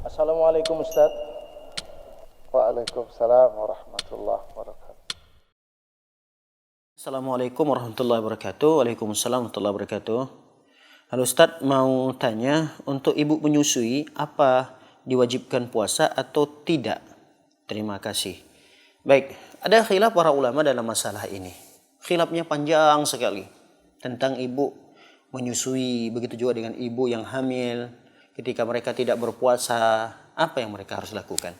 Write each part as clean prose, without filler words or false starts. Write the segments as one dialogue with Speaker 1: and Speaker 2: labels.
Speaker 1: Assalamualaikum Ustaz.
Speaker 2: Waalaikumsalam warahmatullahi wabarakatuh.
Speaker 3: Assalamualaikum warahmatullahi wabarakatuh. Waalaikumsalam warahmatullahi wabarakatuh. Halo Ustaz, mau tanya, untuk ibu menyusui apa diwajibkan puasa atau tidak? Terima kasih. Baik, ada khilaf para ulama dalam masalah ini. Khilafnya panjang sekali tentang ibu menyusui, begitu juga dengan ibu yang hamil. Ketika mereka tidak berpuasa, apa yang mereka harus lakukan?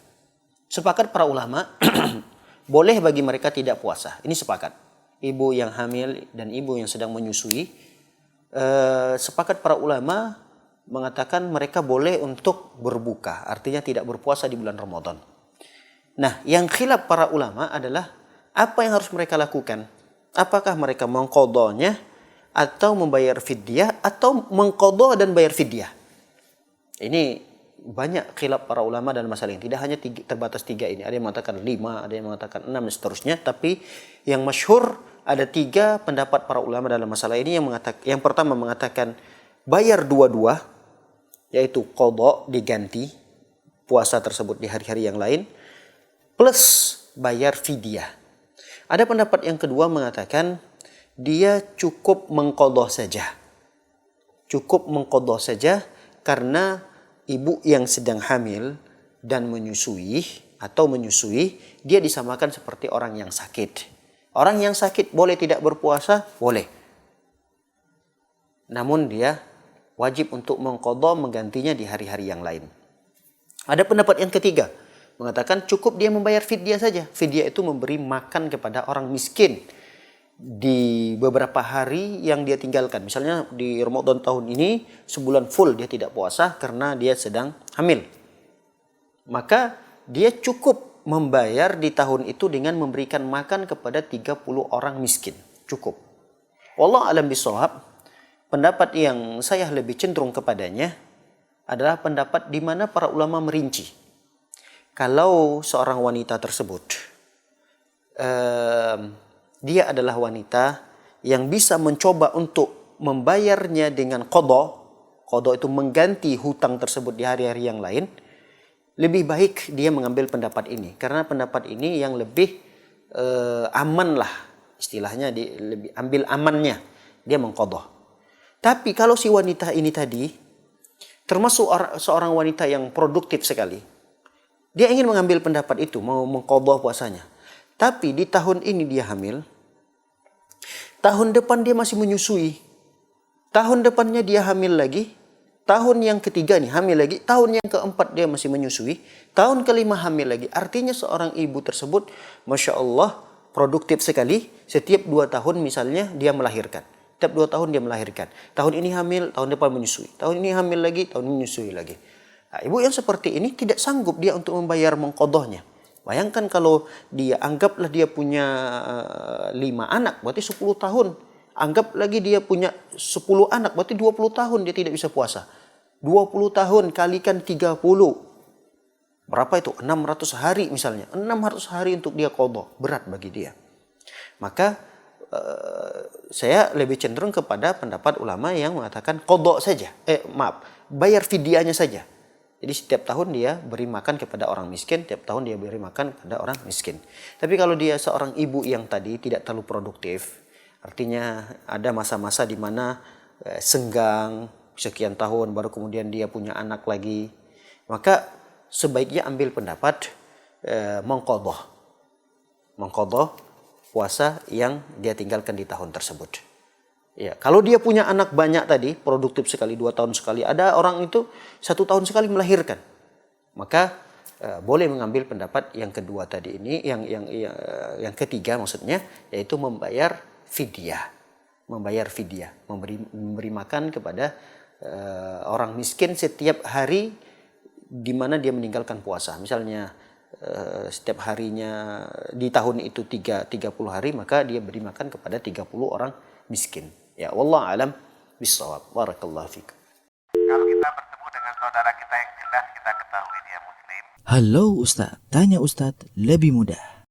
Speaker 3: Sepakat para ulama, boleh bagi mereka tidak puasa. Ini sepakat. Ibu yang hamil dan ibu yang sedang menyusui, sepakat para ulama mengatakan mereka boleh untuk berbuka. Artinya tidak berpuasa di bulan Ramadan. Nah, yang khilaf para ulama adalah apa yang harus mereka lakukan. Apakah mereka mengqadhanya atau membayar fidyah atau mengqadha dan bayar fidyah. Ini banyak khilaf para ulama dalam masalah ini. Tidak hanya terbatas tiga ini. Ada yang mengatakan 5, ada yang mengatakan 6 dan seterusnya. Tapi yang masyhur ada 3 pendapat para ulama dalam masalah ini yang pertama mengatakan bayar dua-dua, yaitu qadha, diganti puasa tersebut di hari-hari yang lain, plus bayar fidyah. Ada pendapat yang kedua mengatakan dia cukup mengqadha saja. Cukup mengqadha saja karena ibu yang sedang hamil dan menyusui atau menyusui, dia disamakan seperti orang yang sakit. Orang yang sakit boleh tidak berpuasa? Boleh. Namun dia wajib untuk mengqadha, menggantinya di hari-hari yang lain. Ada pendapat yang ketiga, mengatakan cukup dia membayar fidyah saja. Fidyah itu memberi makan kepada orang miskin di beberapa hari yang dia tinggalkan. Misalnya di Ramadan tahun ini sebulan full dia tidak puasa karena dia sedang hamil. Maka dia cukup membayar di tahun itu dengan memberikan makan kepada 30 orang miskin. Cukup. Wallahu a'lam bishawab. Pendapat yang saya lebih cenderung kepadanya adalah pendapat di mana para ulama merinci. Kalau seorang wanita tersebut dia adalah wanita yang bisa mencoba untuk membayarnya dengan qadha. Qadha itu mengganti hutang tersebut di hari-hari yang lain. Lebih baik dia mengambil pendapat ini. Karena pendapat ini yang lebih aman lah. Istilahnya lebih ambil amannya. Dia mengqadha. Tapi kalau si wanita ini tadi termasuk seorang wanita yang produktif sekali. Dia ingin mengambil pendapat itu. Mau mengqadha puasanya. Tapi di tahun ini dia hamil. Tahun depan dia masih menyusui. Tahun depannya dia hamil lagi. Tahun yang ketiga nih hamil lagi. Tahun yang keempat dia masih menyusui. Tahun kelima hamil lagi. Artinya seorang ibu tersebut, Masya Allah, produktif sekali. Setiap 2 tahun misalnya dia melahirkan. Setiap 2 tahun dia melahirkan. Tahun ini hamil, tahun depan menyusui. Tahun ini hamil lagi, tahun ini menyusui lagi. Nah, ibu yang seperti ini tidak sanggup dia untuk membayar mengqadhahnya. Bayangkan kalau dia, anggaplah dia punya 5 anak, berarti 10 tahun. Anggap lagi dia punya 10 anak, berarti 20 tahun dia tidak bisa puasa. 20 tahun kalikan 30. Berapa itu? 600 hari misalnya. 600 hari untuk dia qadha. Berat bagi dia. Maka saya lebih cenderung kepada pendapat ulama yang mengatakan qadha saja. Bayar fidyahnya saja. Jadi setiap tahun dia beri makan kepada orang miskin, setiap tahun dia beri makan kepada orang miskin. Tapi kalau dia seorang ibu yang tadi tidak terlalu produktif, artinya ada masa-masa di mana senggang sekian tahun baru kemudian dia punya anak lagi, maka sebaiknya ambil pendapat mengqadha puasa yang dia tinggalkan di tahun tersebut. Ya, kalau dia punya anak banyak tadi, produktif sekali, 2 tahun sekali, ada orang itu 1 tahun sekali melahirkan, maka boleh mengambil pendapat yang kedua tadi ini, yang ketiga maksudnya, yaitu membayar fidyah, memberi makan kepada orang miskin setiap hari di mana dia meninggalkan puasa. Misalnya setiap harinya di tahun itu 30 hari, maka dia beri makan kepada 30 orang miskin. Ya, wallahu alam bishawab. Barakallahu fikum.
Speaker 2: Kalau kita bertemu dengan saudara kita yang jelas kita ketahui dia muslim.
Speaker 4: Halo Ustaz, tanya Ustaz lebih mudah.